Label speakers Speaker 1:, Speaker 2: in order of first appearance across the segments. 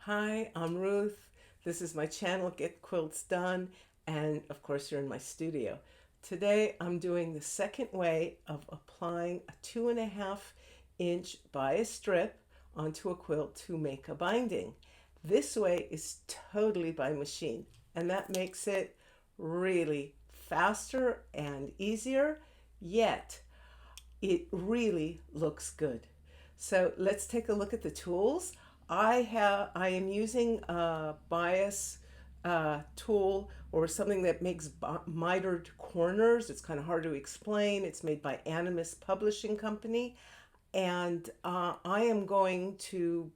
Speaker 1: Hi, I'm Ruth. This is my channel, Get Quilts Done, and of course, you're in my studio. Today, I'm doing the second way of applying a 2.5-inch bias strip onto a quilt to make a binding. This way is totally by machine, and that makes it really faster and easier, yet it really looks good. So let's take a look at the tools. I am using a bias tool or something that makes mitered corners. It's kind of hard to explain. It's made by Animus Publishing Company, and I am going to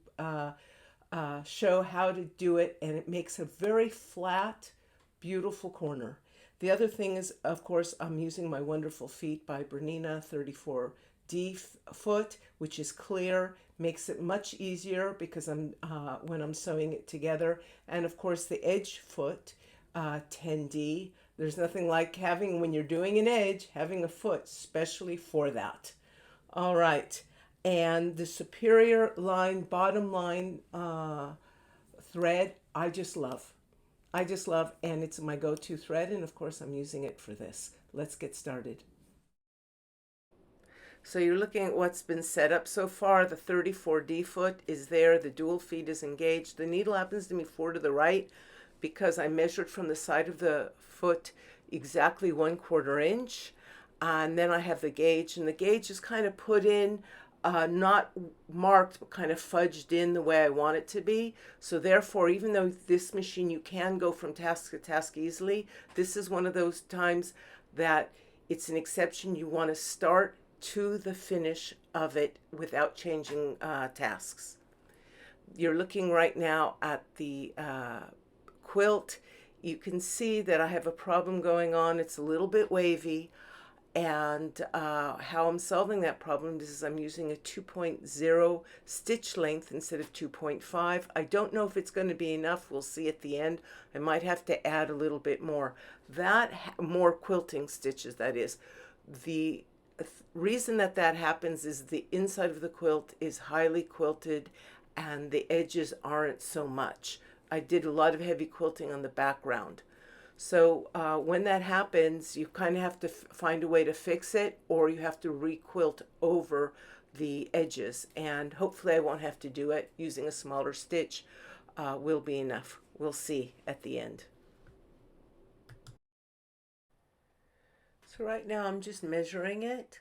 Speaker 1: show how to do it, and it makes a very flat, beautiful corner. The other thing is, of course, I'm using my Wonderful Feet by Bernina 34D foot, which is clear, makes it much easier because when I'm sewing it together. And of course, the edge foot, 10D. There's nothing like having, when you're doing an edge, having a foot especially for that. All right. And the superior line, bottom line thread, I just love. I just love, and it's my go-to thread, and of course I'm using it for this. Let's get started. So you're looking at what's been set up so far. The 34D foot is there. The dual feet is engaged. The needle happens to be 4 to the right because I measured from the side of the foot exactly 1/4 inch. And then I have the gauge, and the gauge is kind of put in, not marked, but kind of fudged in the way I want it to be. So therefore, even though this machine, you can go from task to task easily, this is one of those times that it's an exception. You want to start to the finish of it without changing tasks. You're looking right now at the quilt. You can see that I have a problem going on. It's a little bit wavy. And how I'm solving that problem is I'm using a 2.0 stitch length instead of 2.5. I don't know if it's going to be enough. We'll see at the end. I might have to add a little bit more. More quilting stitches, that is. The reason that happens is the inside of the quilt is highly quilted and the edges aren't so much. I did a lot of heavy quilting on the background. So when that happens, you kind of have to find a way to fix it, or you have to requilt over the edges. And hopefully I won't have to do it. Using a smaller stitch will be enough. We'll see at the end. So right now I'm just measuring it.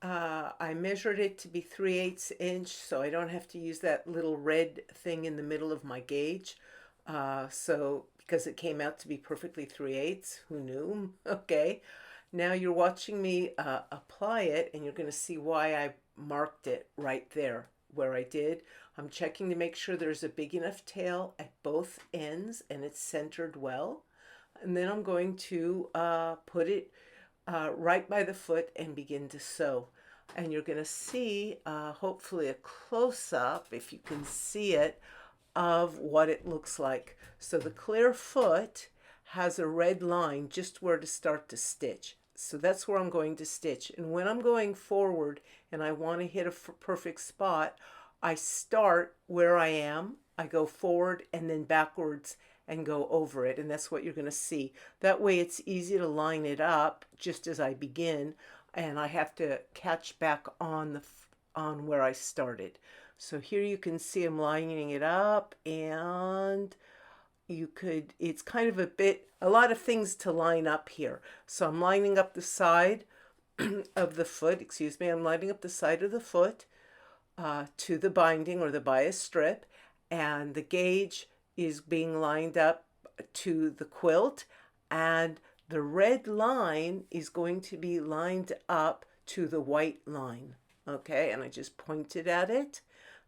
Speaker 1: I measured it to be 3/8 inch, so I don't have to use that little red thing in the middle of my gauge. Because it came out to be perfectly 3/8, who knew? Okay, now you're watching me apply it, and you're going to see why I marked it right there where I did. I'm checking to make sure there's a big enough tail at both ends and it's centered well. And then I'm going to put it right by the foot and begin to sew. And you're going to see, hopefully, a close-up, if you can see it, of what it looks like. So the clear foot has a red line just where to start to stitch. So that's where I'm going to stitch. And when I'm going forward and I want to hit a perfect spot, I start where I am, I go forward and then backwards and go over it. And that's what you're going to see. That way it's easy to line it up just as I begin, and I have to catch back on where I started. So here you can see I'm lining it up, and it's kind of a lot of things to line up here. So I'm lining up the side of the foot, excuse me, I'm lining up the side of the foot to the binding or the bias strip, and the gauge is being lined up to the quilt, and the red line is going to be lined up to the white line. Okay, and I just pointed at it.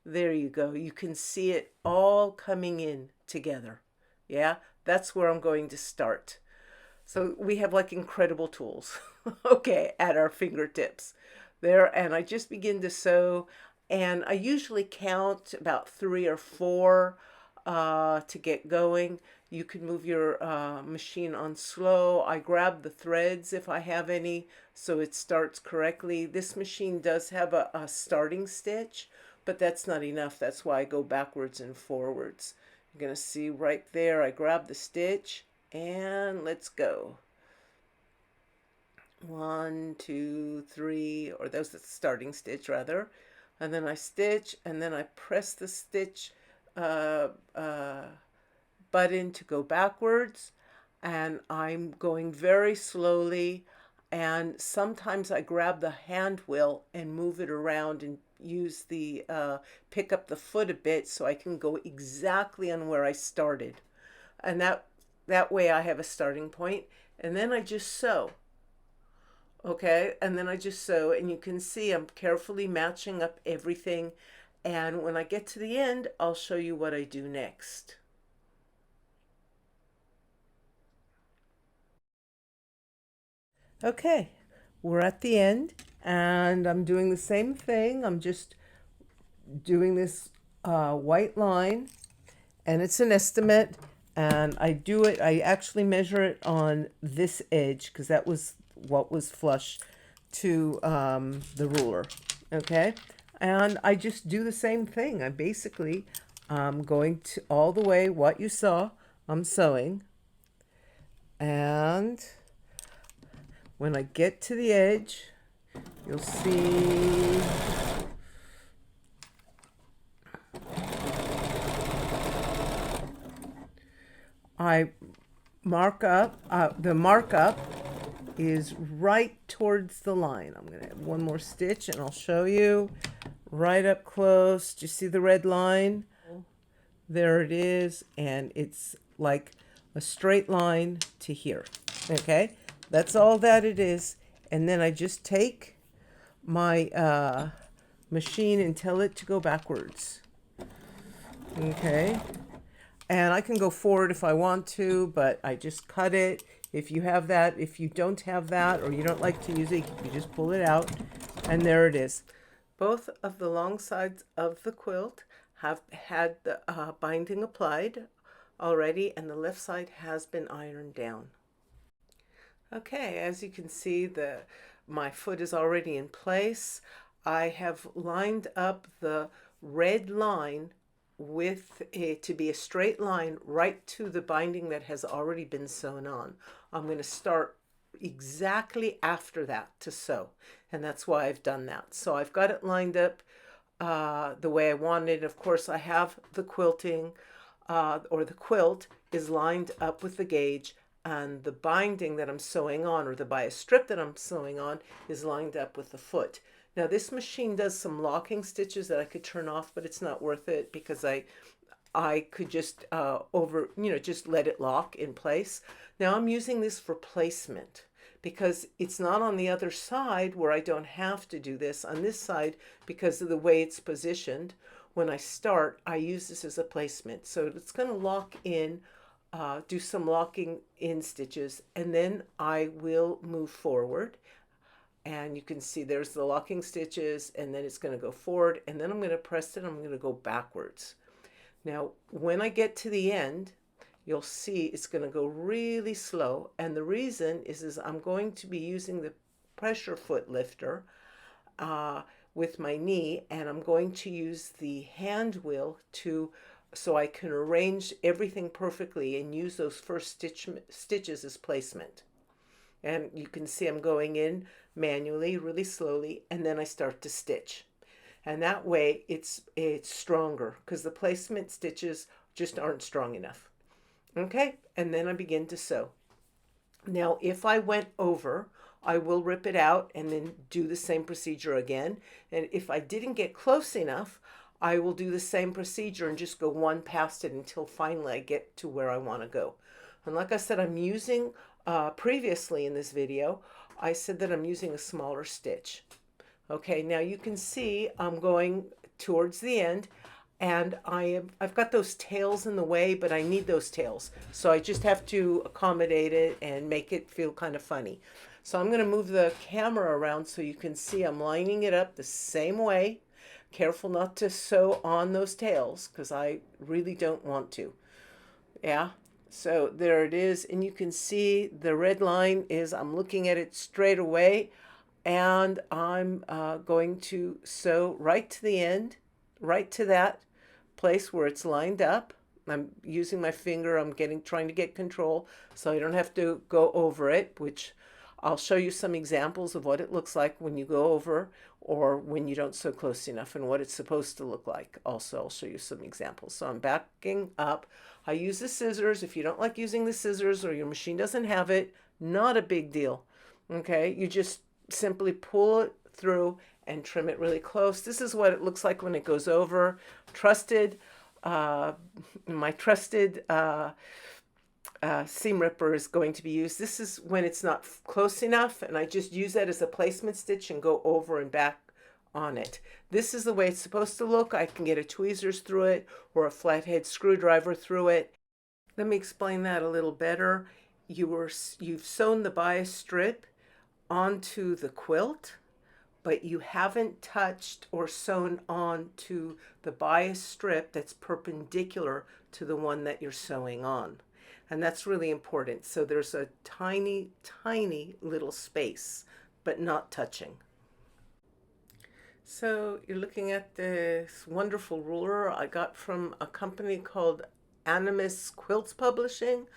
Speaker 1: There you go. You can see it all coming in together. Yeah, that's where I'm going to start. So we have like incredible tools, okay, at our fingertips there. And I just begin to sew, and I usually count about 3 or 4 to get going. You can move your machine on slow. I grab the threads if I have any, so it starts correctly. This machine does have a starting stitch, but that's not enough. That's why I go backwards and forwards. You're going to see right there, I grab the stitch and let's go. 1, 2, 3, or that's the starting stitch rather. And then I stitch, and then I press the stitch uh, uh, button to go backwards, and I'm going very slowly, and sometimes I grab the hand wheel and move it around and use the pick up the foot a bit so I can go exactly on where I started, and that way I have a starting point, and then I just sew. Okay, and then I just sew, and you can see I'm carefully matching up everything, and when I get to the end I'll show you what I do next. Okay, we're at the end, and I'm doing the same thing. I'm just doing this white line, and it's an estimate, and I actually measure it on this edge because that was what was flush to the ruler. Okay, and I just do the same thing. I basically going to all the way what you saw. I'm sewing, and when I get to the edge, you'll see I mark up, the markup is right towards the line. I'm going to add one more stitch and I'll show you right up close. Do you see the red line? There it is, and it's like a straight line to here. Okay, that's all that it is. And then I just take my machine and tell it to go backwards. Okay, and I can go forward if I want to, but I just cut it. If you have that, if you don't have that, or you don't like to use it, you just pull it out, and there it is. Both of the long sides of the quilt have had the binding applied already, and the left side has been ironed down. Okay, as you can see, my foot is already in place. I have lined up the red line with it to be a straight line right to the binding that has already been sewn on. I'm going to start exactly after that to sew, and that's why I've done that. So I've got it lined up the way I want it. Of course, I have the quilting or the quilt is lined up with the gauge, and the binding that I'm sewing on, or the bias strip that I'm sewing on, is lined up with the foot. Now this machine does some locking stitches that I could turn off, but it's not worth it because I could just just let it lock in place. Now I'm using this for placement because it's not on the other side where I don't have to do this. On this side, because of the way it's positioned, when I start, I use this as a placement. So it's going to lock in, do some locking in stitches, and then I will move forward. And you can see there's the locking stitches, and then it's going to go forward, and then I'm going to press it, I'm going to go backwards. Now, when I get to the end, you'll see it's going to go really slow, and the reason is I'm going to be using the pressure foot lifter with my knee, and I'm going to use the hand wheel so I can arrange everything perfectly and use those first stitches as placement. And you can see I'm going in manually, really slowly, and then I start to stitch. And that way it's stronger because the placement stitches just aren't strong enough. Okay, and then I begin to sew. Now, if I went over, I will rip it out and then do the same procedure again. And if I didn't get close enough, I will do the same procedure and just go one past it until finally I get to where I want to go. And like I said, I'm using, previously in this video, I said that I'm using a smaller stitch. Okay, now you can see I'm going towards the end, and I've got those tails in the way, but I need those tails. So I just have to accommodate it and make it feel kind of funny. So I'm going to move the camera around so you can see I'm lining it up the same way. Careful not to sew on those tails because I really don't want to. Yeah, so there it is, and you can see the red line is I'm looking at it straight away, and I'm going to sew right to the end, right to that place where it's lined up, I'm using my finger. I'm trying to get control so I don't have to go over it, which I'll show you some examples of what it looks like when you go over or when you don't sew close enough and what it's supposed to look like. Also, I'll show you some examples. So I'm backing up. I use the scissors. If you don't like using the scissors or your machine doesn't have it, not a big deal. Okay, you just simply pull it through and trim it really close. This is what it looks like when it goes over. Trusted, my trusted seam ripper is going to be used. This is when it's not close enough, and I just use that as a placement stitch and go over and back on it. This is the way it's supposed to look. I can get a tweezers through it or a flathead screwdriver through it. Let me explain that a little better. You've sewn the bias strip onto the quilt, but you haven't touched or sewn onto the bias strip that's perpendicular to the one that you're sewing on. And that's really important. So there's a tiny, tiny little space, but not touching. So you're looking at this wonderful ruler I got from a company called Animus Quilts Publishing.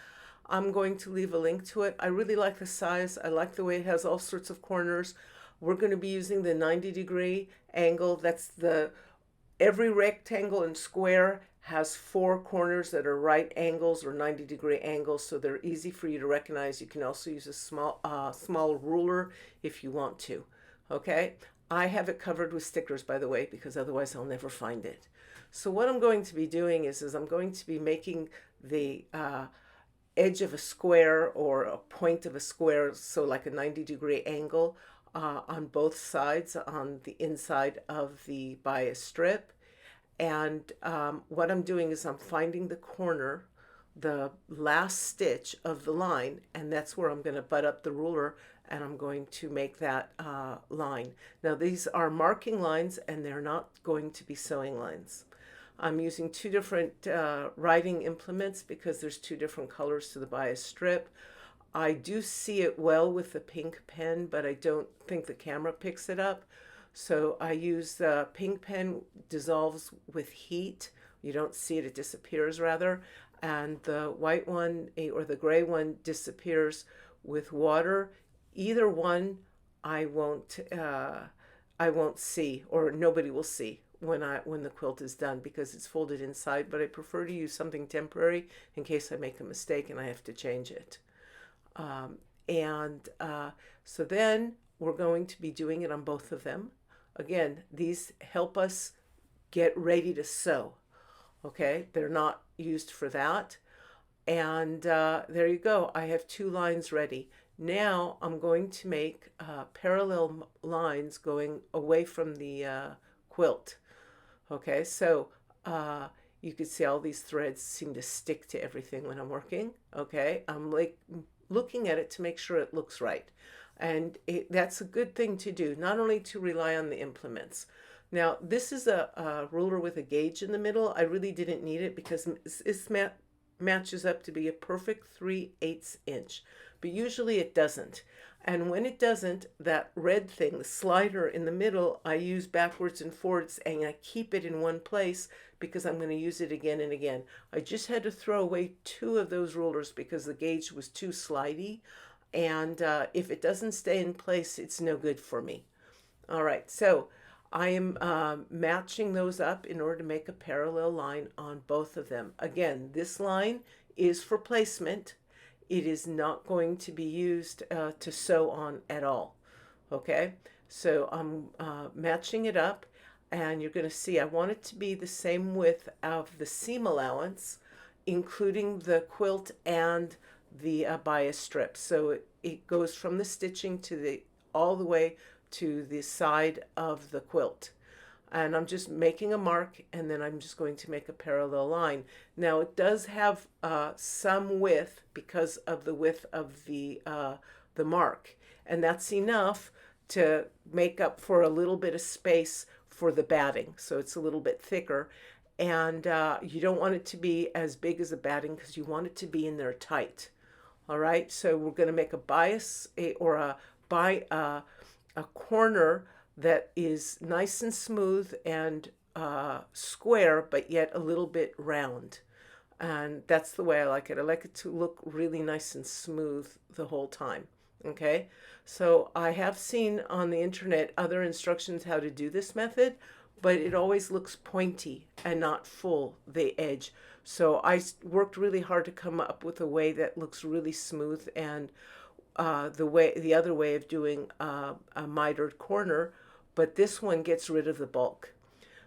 Speaker 1: I'm going to leave a link to it. I really like the size. I like the way it has all sorts of corners. We're going to be using the 90-degree angle. That's every rectangle and square has 4 corners that are right angles or 90-degree angles, so they're easy for you to recognize. You can also use a small ruler if you want to. Okay, I have it covered with stickers, by the way, because otherwise I'll never find it. So what I'm going to be doing is I'm going to be making the edge of a square or a point of a square, so like a 90-degree angle on both sides on the inside of the bias strip. And what I'm doing is I'm finding the corner, the last stitch of the line, and that's where I'm going to butt up the ruler and I'm going to make that line. Now these are marking lines and they're not going to be sewing lines. I'm using 2 different writing implements because there's 2 different colors to the bias strip. I do see it well with the pink pen, but I don't think the camera picks it up. So I use the pink pen, dissolves with heat. You don't see it, it disappears rather. And the white one or the gray one disappears with water. Either one I won't see, or nobody will see when the quilt is done because it's folded inside, but I prefer to use something temporary in case I make a mistake and I have to change it. So then we're going to be doing it on both of them. Again, these help us get ready to sew. Okay, they're not used for that. And there you go. I have 2 lines ready. Now I'm going to make parallel lines going away from the quilt. Okay, so you can see all these threads seem to stick to everything when I'm working. Okay, I'm like looking at it to make sure it looks right. And that's a good thing to do, not only to rely on the implements. Now, this is a ruler with a gauge in the middle. I really didn't need it because this matches up to be a perfect 3/8 inch, but usually it doesn't. And when it doesn't, that red thing, the slider in the middle, I use backwards and forwards and I keep it in one place because I'm going to use it again and again. I just had to throw away 2 of those rulers because the gauge was too slidey. And if it doesn't stay in place, it's no good for me. All right, so I am matching those up in order to make a parallel line on both of them. Again, this line is for placement. It is not going to be used to sew on at all. Okay, so I'm matching it up, and you're going to see I want it to be the same width of the seam allowance, including the quilt and the bias strip. So it goes from the stitching to all the way to the side of the quilt. And I'm just making a mark, and then I'm just going to make a parallel line. Now it does have some width because of the width of the mark, and that's enough to make up for a little bit of space for the batting. So it's a little bit thicker, and you don't want it to be as big as the batting because you want it to be in there tight. All right, so we're going to make a bias or a corner that is nice and smooth and square, but yet a little bit round. And that's the way I like it. I like it to look really nice and smooth the whole time. Okay, so I have seen on the internet other instructions how to do this method, but it always looks pointy and not full, the edge. So I worked really hard to come up with a way that looks really smooth, and the other way of doing a mitered corner, but this one gets rid of the bulk.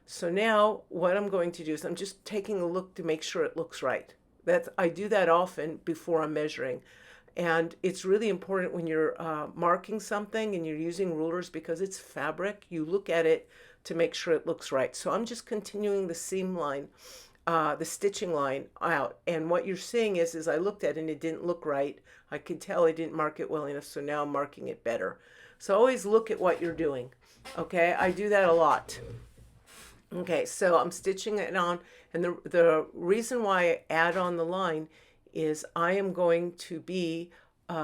Speaker 1: So now what I'm going to do is I'm just taking a look to make sure it looks right. I do that often before I'm measuring. And it's really important when you're marking something and you're using rulers, because it's fabric, you look at it to make sure it looks right. So I'm just continuing the seam line, the stitching line out. And what you're seeing is I looked at it and it didn't look right. I could tell I didn't mark it well enough, so now I'm marking it better. So always look at what you're doing. Okay, I do that a lot. Okay, so I'm stitching it on, and the reason why I add on the line is I am going to be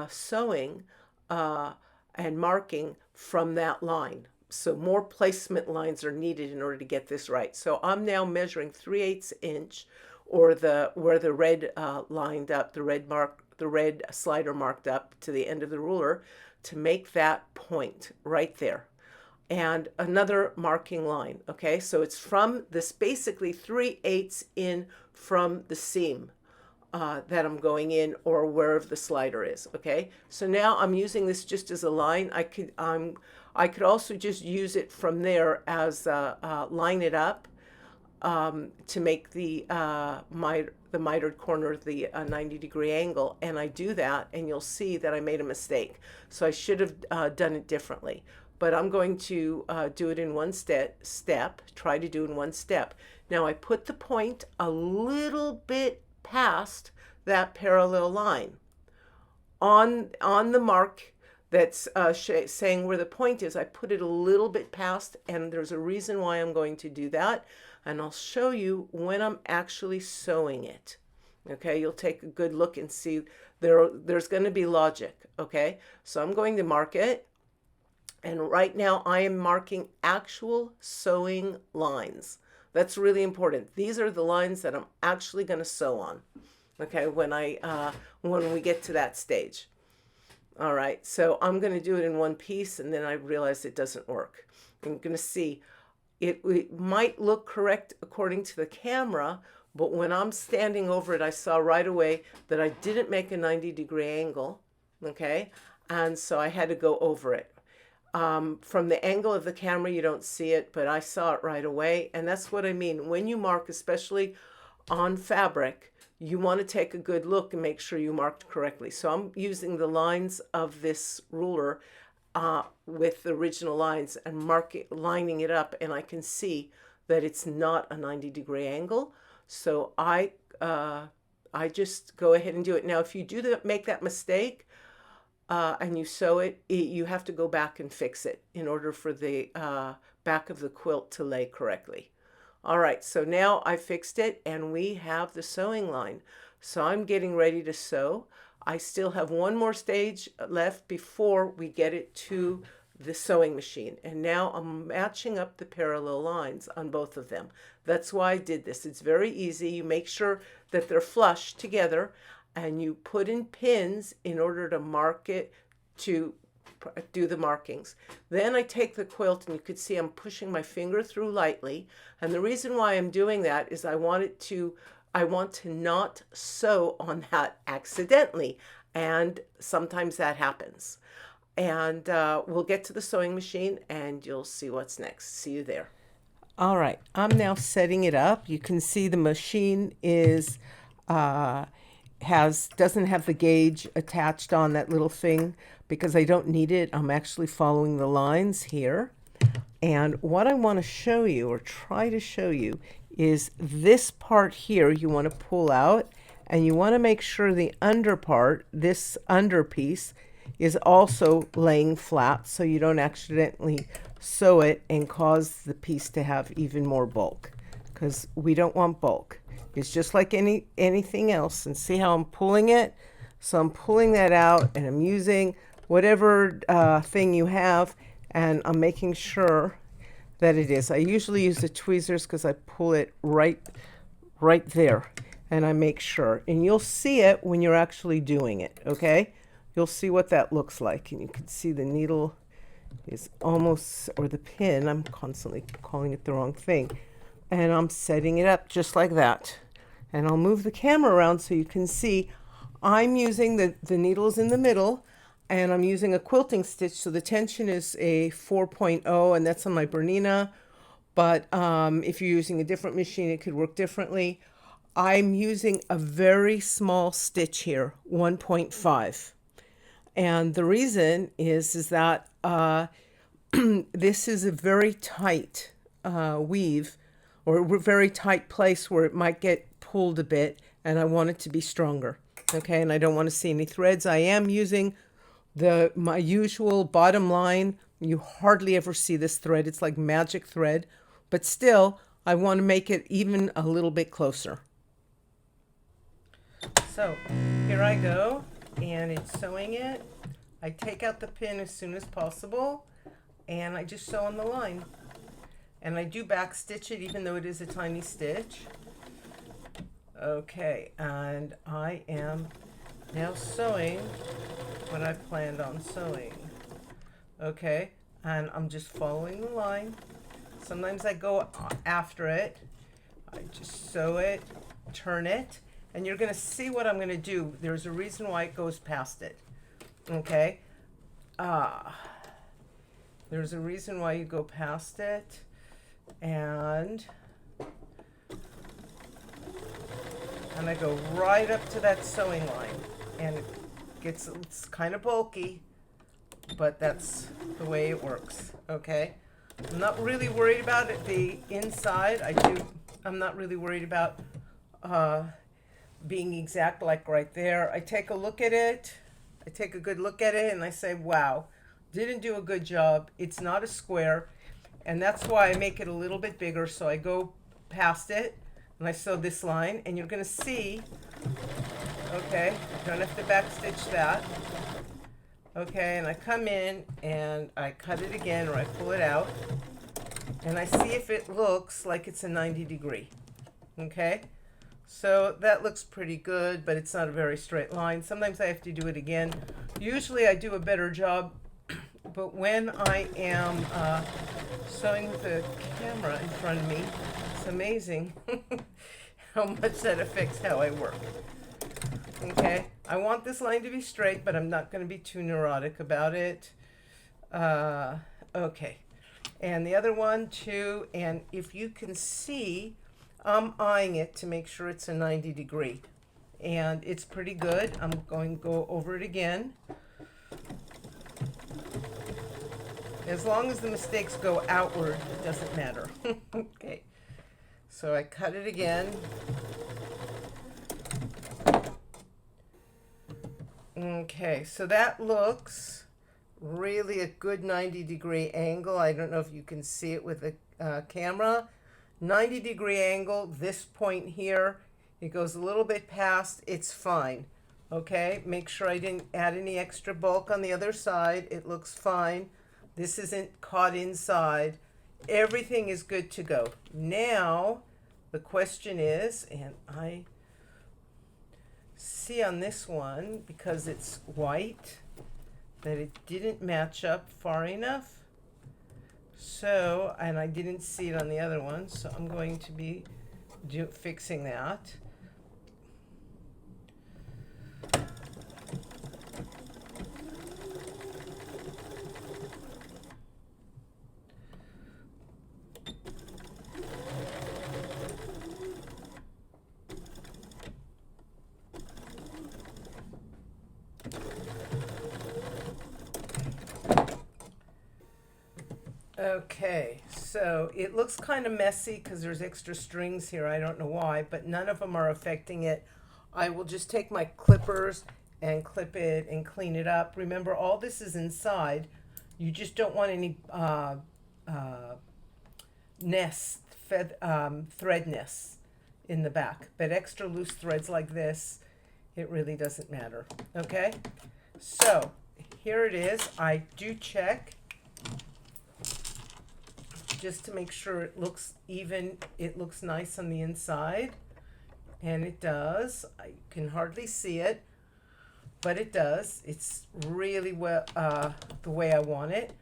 Speaker 1: sewing and marking from that line. So more placement lines are needed in order to get this right. So I'm now measuring 3/8 inch, or where the red lined up, the red slider marked up to the end of the ruler, to make that point right there. And another marking line. Okay, so it's from this, basically 3/8 in from the seam that I'm going in, or wherever the slider is. Okay, so now I'm using this just as a line. I could also just use it from there as line it up to make the mitered corner the 90-degree angle, and I do that, and you'll see that I made a mistake. So I should have done it differently. But I'm going to do it in one step, try to do it in one step. Now I put the point a little bit past that parallel line on the mark that's saying where the point is. I put it a little bit past, and there's a reason why I'm going to do that, and I'll show you when I'm actually sewing it. Okay, you'll take a good look and see there's going to be logic. Okay, so I'm going to mark it. And right now I am marking actual sewing lines. That's really important. These are the lines that I'm actually going to sew on. Okay, when we get to that stage. All right, so I'm going to do it in one piece, and then I realized it doesn't work. I'm going to see it might look correct according to the camera, but when I'm standing over it, I saw right away that I didn't make a 90-degree angle. Okay, and so I had to go over it. From the angle of the camera, you don't see it, but I saw it right away. And that's what I mean. When you mark, especially on fabric, you want to take a good look and make sure you marked correctly. So I'm using the lines of this ruler with the original lines and lining it up, and I can see that it's not a 90-degree angle. So I just go ahead and do it. Now, if you make that mistake, and you sew it, you have to go back and fix it in order for the back of the quilt to lay correctly. All right, so now I fixed it, and we have the sewing line. So I'm getting ready to sew. I still have one more stage left before we get it to the sewing machine. And now I'm matching up the parallel lines on both of them. That's why I did this. It's very easy. You make sure that they're flush together, and you put in pins in order to mark it, to do the markings. Then I take the quilt, and you could see I'm pushing my finger through lightly. And the reason why I'm doing that is I want to not sew on that accidentally. And sometimes that happens. And we'll get to the sewing machine, and you'll see what's next. See you there. All right, I'm now setting it up. You can see the machine is doesn't have the gauge attached on that little thing because I don't need it. I'm actually following the lines here. And what I want to show you, or try to show you, is this part here you want to pull out, and you want to make sure the under part, this under piece, is also laying flat so you don't accidentally sew it and cause the piece to have even more bulk, because we don't want bulk. It's just like anything else. And see how I'm pulling it? So I'm pulling that out, and I'm using whatever thing you have, and I'm making sure that it is. I usually use the tweezers because I pull it right there. and I make sure. And you'll see it when you're actually doing it, okay? You'll see what that looks like. And you can see the needle is almost, or the pin, I'm constantly calling it the wrong thing. And I'm setting it up just like that. And I'll move the camera around so you can see I'm using the needles in the middle, and I'm using a quilting stitch. So the tension is a 4.0, and that's on my Bernina. But if you're using a different machine, it could work differently. I'm using a very small stitch here, 1.5. And the reason is that this is a very tight weave, or a very tight place where it might get pulled a bit, and I want it to be stronger. Okay, and I don't want to see any threads. I am using my usual bottom line. You hardly ever see this thread. It's like magic thread, but still I want to make it even a little bit closer. So here I go, and it's sewing it. I take out the pin as soon as possible, and I just sew on the line. And I do back stitch it even though it is a tiny stitch. Okay, and I am now sewing what I planned on sewing. Okay, and I'm just following the line. Sometimes I go after it. I just sew it, turn it, and you're going to see what I'm going to do. There's a reason why it goes past it. Okay? There's a reason why you go past it, and I go right up to that sewing line, and it's kind of bulky, but that's the way it works. Okay, I'm not really worried about it, the inside. I'm not really worried about being exact, like right there. I take a look at it, I take a good look at it, and I say, wow, didn't do a good job. It's not a square, and that's why I make it a little bit bigger. So I go past it, and I sew this line, and you're going to see, okay, don't have to back stitch that. Okay, and I come in and I cut it again, or I pull it out, and I see if it looks like it's a 90 degree. Okay, so that looks pretty good, but it's not a very straight line. Sometimes I have to do it again. Usually I do a better job, but when I am sewing with a camera in front of me, it's amazing how much that affects how I work. Okay, I want this line to be straight, but I'm not going to be too neurotic about it. Okay, and the other one too, and if you can see, I'm eyeing it to make sure it's a 90 degree, and it's pretty good. I'm going to go over it again. As long as the mistakes go outward, it doesn't matter. Okay, so I cut it again. Okay, so that looks really a good 90 degree angle. I don't know if you can see it with the camera. 90 degree angle, this point here, it goes a little bit past, it's fine. Okay, make sure I didn't add any extra bulk on the other side. It looks fine. This isn't caught inside. Everything is good to go. Now, the question is, and I see on this one, because it's white, that it didn't match up far enough. So, and I didn't see it on the other one, so I'm going to be fixing that. Okay, so it looks kind of messy because there's extra strings here. I don't know why, but none of them are affecting it. I will just take my clippers and clip it and clean it up. Remember, all this is inside. You just don't want any thread nests in the back. But extra loose threads like this, it really doesn't matter. Okay, so here it is. I do check just to make sure it looks even, it looks nice on the inside. And it does. I can hardly see it, but it does. It's really well the way I want it.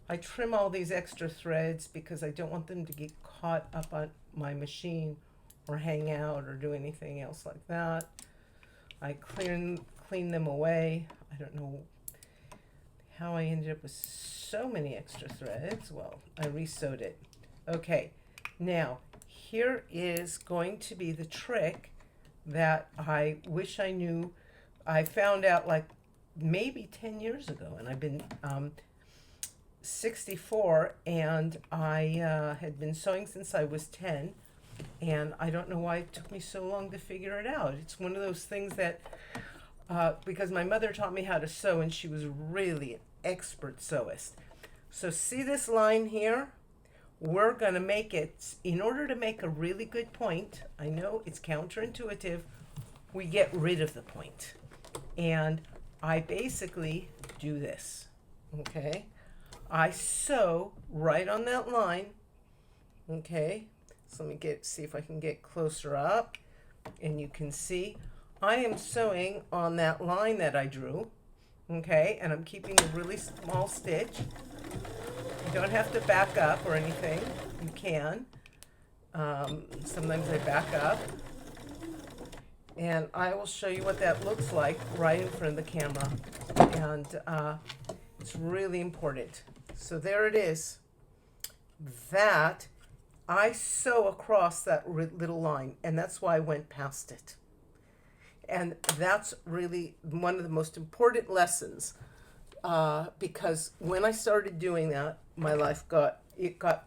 Speaker 1: I trim all these extra threads because I don't want them to get caught up on my machine or hang out or do anything else like that. I clean them away. I don't know how I ended up with so many extra threads. Well, I re-sewed it. Okay, now here is going to be the trick that I wish I knew. I found out like maybe 10 years ago, and I've been 64, and I had been sewing since I was 10, and I don't know why it took me so long to figure it out. It's one of those things that because my mother taught me how to sew, and she was really an expert sewist. So see this line here? We're going to make it, in order to make a really good point, I know it's counterintuitive, we get rid of the point. And I basically do this, okay? I sew right on that line, okay? So let me see if I can get closer up, and you can see I am sewing on that line that I drew, okay? And I'm keeping a really small stitch. You don't have to back up or anything. You can. Sometimes I back up. And I will show you what that looks like right in front of the camera. And it's really important. So there it is. That I sew across that little line, and that's why I went past it. And that's really one of the most important lessons, because when I started doing that, my life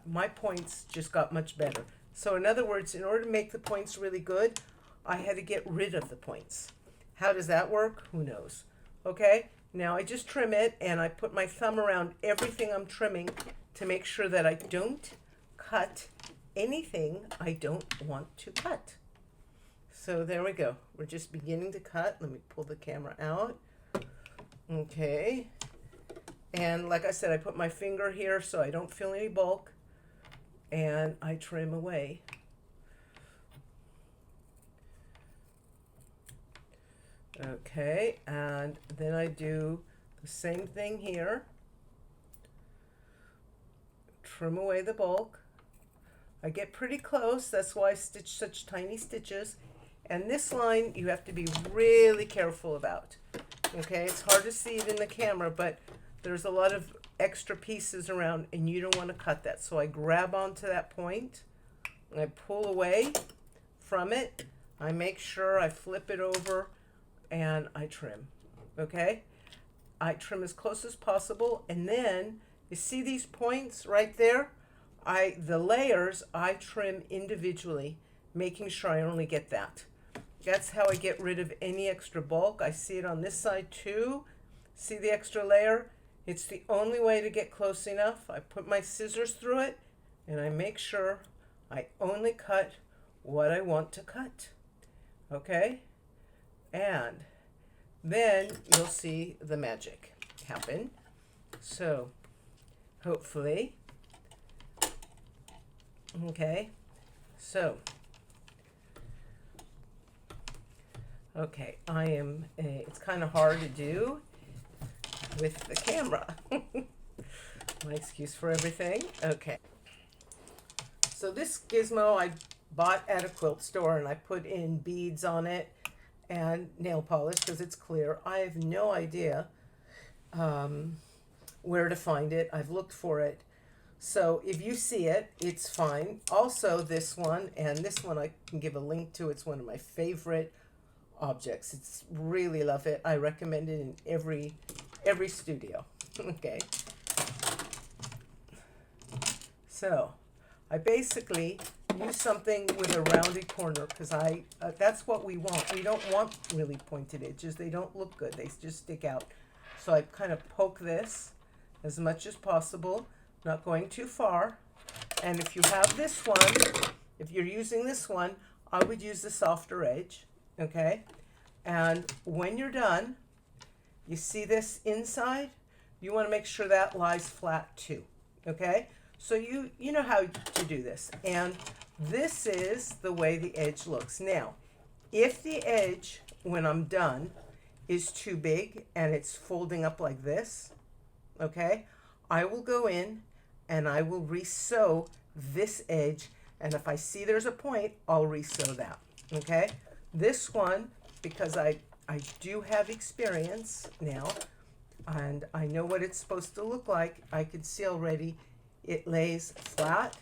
Speaker 1: my points just got much better. So in other words, in order to make the points really good, I had to get rid of the points. How does that work? Who knows? Okay, now I just trim it, and I put my thumb around everything I'm trimming to make sure that I don't cut anything I don't want to cut. So there we go. We're just beginning to cut. Let me pull the camera out. Okay. And like I said, I put my finger here so I don't feel any bulk. And I trim away. Okay. And then I do the same thing here. Trim away the bulk. I get pretty close. That's why I stitch such tiny stitches. And this line you have to be really careful about. Okay, it's hard to see it in the camera, but there's a lot of extra pieces around, and you don't want to cut that. So I grab onto that point, and I pull away from it. I make sure I flip it over, and I trim. Okay, I trim as close as possible, and then you see these points right there? The layers I trim individually, making sure I only get that. That's how I get rid of any extra bulk. I see it on this side too. See the extra layer? It's the only way to get close enough. I put my scissors through it, and I make sure I only cut what I want to cut. Okay? And then you'll see the magic happen. So, hopefully. Okay? So, okay, it's kind of hard to do with the camera. My excuse for everything. Okay. So this gizmo I bought at a quilt store, and I put in beads on it and nail polish because it's clear. I have no idea where to find it. I've looked for it. So if you see it, it's fine. Also this one, and this one I can give a link to. It's one of my favorite objects. It's really love it. I recommend it in every studio. Okay. So I basically use something with a rounded corner because that's what we want. We don't want really pointed edges. They don't look good. They just stick out. So I kind of poke this as much as possible, not going too far. And if you have this one, if you're using this one, I would use the softer edge. Okay, and when you're done, you see this inside, you want to make sure that lies flat too. Okay, so you know how to do this, and this is the way the edge looks. Now, If the edge, when I'm done, is too big and it's folding up like this, okay, I will go in and I will resew this edge, and if I see there's a point, I'll resew that, okay? This one, because I do have experience now, and I know what it's supposed to look like, I can see already it lays flat,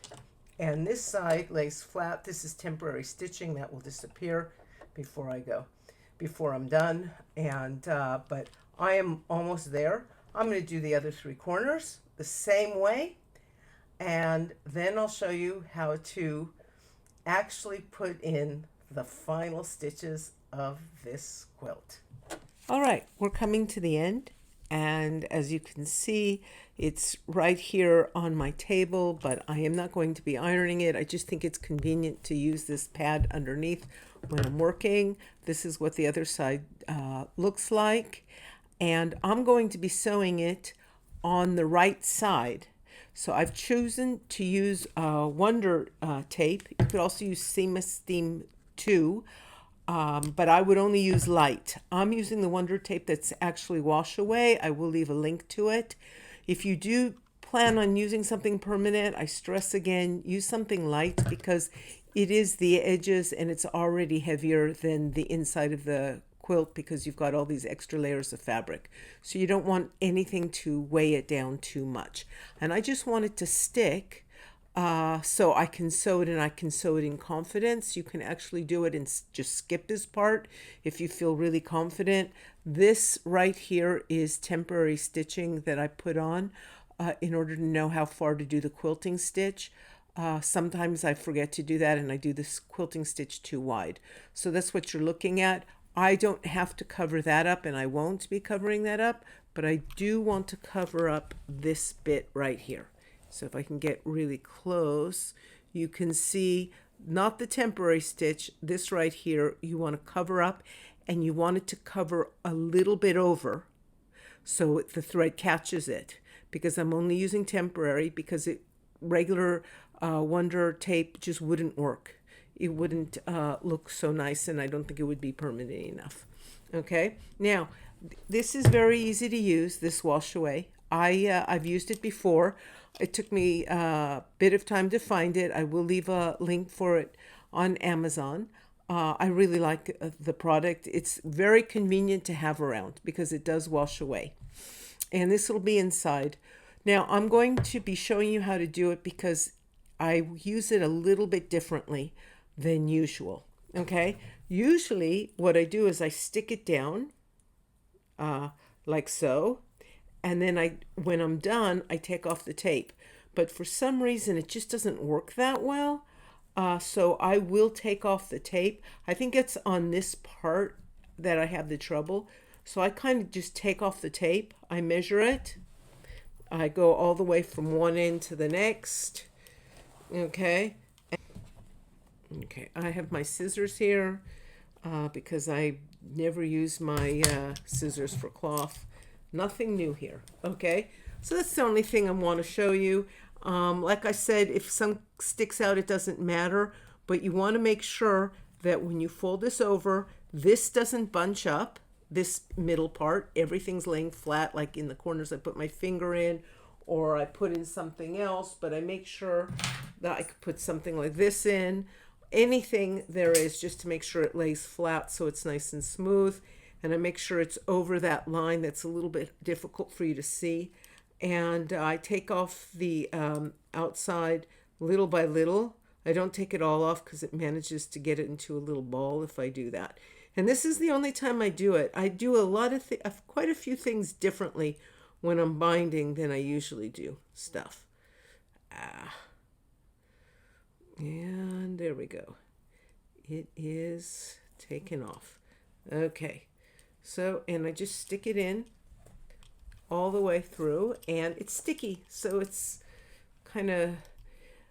Speaker 1: and this side lays flat. This is temporary stitching that will disappear before I go, before I'm done, and but I am almost there. I'm going to do the other 3 corners the same way, and then I'll show you how to actually put in the final stitches of this quilt. All right, we're coming to the end, and as you can see, it's right here on my table, but I am not going to be ironing it. I just think it's convenient to use this pad underneath when I'm working. This is what the other side looks like, and I'm going to be sewing it on the right side. So I've chosen to use Wonder tape. You could also use Seam Esteem 2, but I would only use light. I'm using the Wonder tape that's actually wash away. I will leave a link to it. If you do plan on using something permanent, I stress again, use something light because it is the edges and it's already heavier than the inside of the quilt because you've got all these extra layers of fabric. So you don't want anything to weigh it down too much. And I just want it to stick so I can sew it, and I can sew it in confidence. You can actually do it and just skip this part if you feel really confident. This right here is temporary stitching that I put on in order to know how far to do the quilting stitch. Sometimes I forget to do that and I do this quilting stitch too wide. So that's what you're looking at. I don't have to cover that up, and I won't be covering that up, but I do want to cover up this bit right here. So if I can get really close, you can see not the temporary stitch, this right here, you want to cover up, and you want it to cover a little bit over so the thread catches it, because I'm only using temporary because regular Wonder tape just wouldn't work. It wouldn't look so nice, and I don't think it would be permanent enough. Okay, now this is very easy to use, this wash away. I've used it before. It took me a bit of time to find it. I will leave a link for it on Amazon. I really like the product. It's very convenient to have around because it does wash away. And this will be inside. Now I'm going to be showing you how to do it because I use it a little bit differently than usual. Okay, usually what I do is I stick it down like so, and then when I'm done, I take off the tape. But for some reason, it just doesn't work that well. So I will take off the tape. I think it's on this part that I have the trouble. So I kind of just take off the tape. I measure it. I go all the way from one end to the next. Okay. Okay, I have my scissors here because I never use my scissors for cloth. Nothing new here. Okay, so that's the only thing I want to show you. Like I said, if some sticks out, it doesn't matter, but you want to make sure that when you fold this over, this doesn't bunch up, this middle part. Everything's laying flat, like in the corners I put my finger in, or I put in something else, but I make sure that I could put something like this in. Anything there is, just to make sure it lays flat so it's nice and smooth. And I make sure it's over that line that's a little bit difficult for you to see. And I take off the outside little by little. I don't take it all off because it manages to get it into a little ball if I do that. And this is the only time I do it. I do a lot of quite a few things differently when I'm binding than I usually do stuff. And there we go. It is taken off. Okay. So, and I just stick it in all the way through, and it's sticky. So it's kind of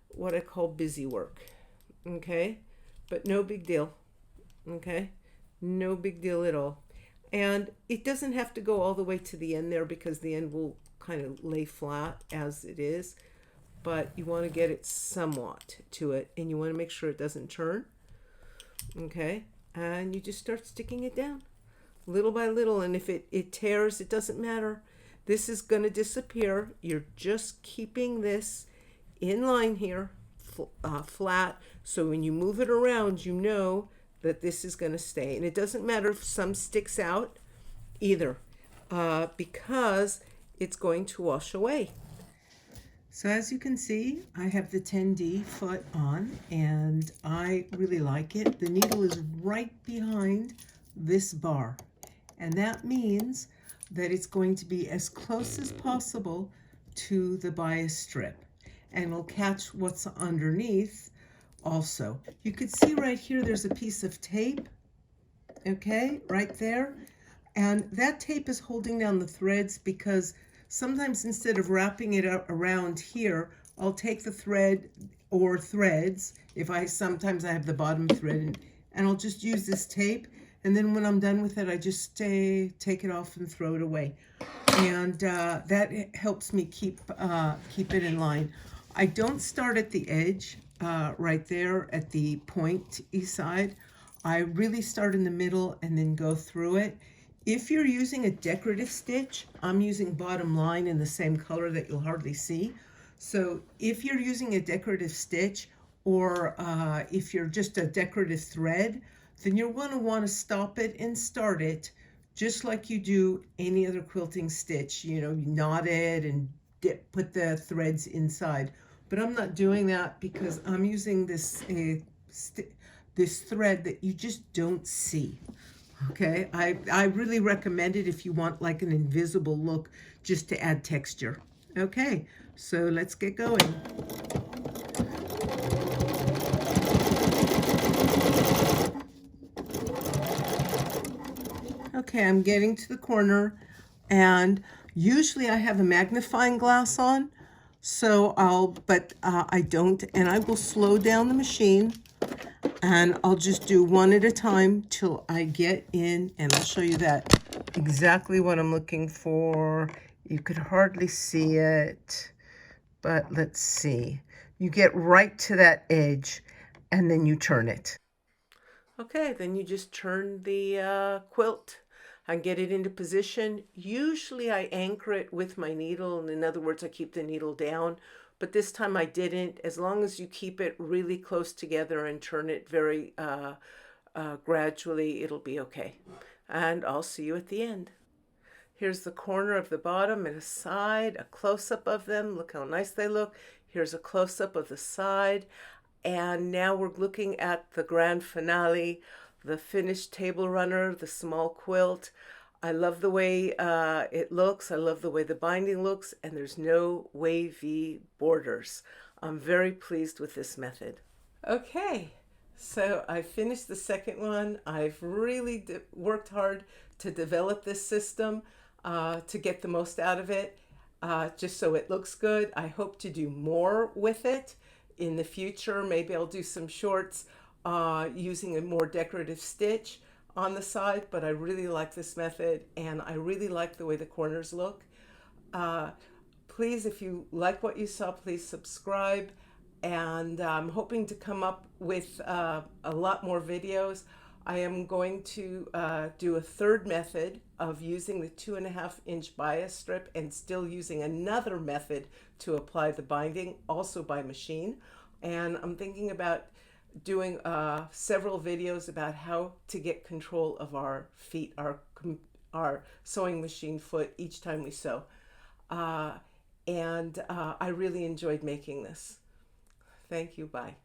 Speaker 1: what I call busy work. Okay. But no big deal. Okay. No big deal at all. And it doesn't have to go all the way to the end there because the end will kind of lay flat as it is. But you want to get it somewhat to it, and you want to make sure it doesn't turn. Okay, and you just start sticking it down little by little. And if it tears, it doesn't matter. This is going to disappear. You're just keeping this in line here, flat, so when you move it around, you know that this is going to stay. And it doesn't matter if some sticks out either, because it's going to wash away. So as you can see, I have the 10D foot on, and I really like it. The needle is right behind this bar, and that means that it's going to be as close as possible to the bias strip, and it'll catch what's underneath also. You could see right here there's a piece of tape, okay, right there, and that tape is holding down the threads, because sometimes instead of wrapping it up around here, I'll take the thread or threads, sometimes I have the bottom thread, and I'll just use this tape, and then when I'm done with it, I just take it off and throw it away. And that helps me keep it in line. I don't start at the edge right there at the pointy side. I really start in the middle and then go through it. If you're using a decorative stitch, I'm using bottom line in the same color that you'll hardly see. So if you're using a decorative stitch, or if you're just a decorative thread, then you're going to want to stop it and start it just like you do any other quilting stitch. You know, you knot it and put the threads inside. But I'm not doing that because I'm using this thread that you just don't see. Okay, I really recommend it if you want like an invisible look, just to add texture. Okay, so let's get going. Okay, I'm getting to the corner, and usually I have a magnifying glass on, so I don't, and I will slow down the machine, and I'll just do one at a time till I get in, and I'll show you that exactly what I'm looking for. You could hardly see it, but let's see. You get right to that edge, and then you turn it. Okay, then you just turn the quilt and get it into position. Usually I anchor it with my needle, and in other words, I keep the needle down, but this time I didn't. As long as you keep it really close together and turn it very gradually, it'll be okay. And I'll see you at the end. Here's the corner of the bottom and a side, a close-up of them. Look how nice they look. Here's a close-up of the side. And now we're looking at the grand finale, the finished table runner, the small quilt. I love the way it looks. I love the way the binding looks, and there's no wavy borders. I'm very pleased with this method. Okay, so I finished the second one. I've really worked hard to develop this system to get the most out of it, just so it looks good. I hope to do more with it in the future. Maybe I'll do some shorts using a more decorative stitch on the side, but I really like this method, and I really like the way the corners look. Please, if you like what you saw, please subscribe, and I'm hoping to come up with a lot more videos. I am going to do a third method of using the 2.5-inch bias strip and still using another method to apply the binding, also by machine. And I'm thinking about doing several videos about how to get control of our feet, our sewing machine foot each time we sew. I really enjoyed making this. Thank you. Bye.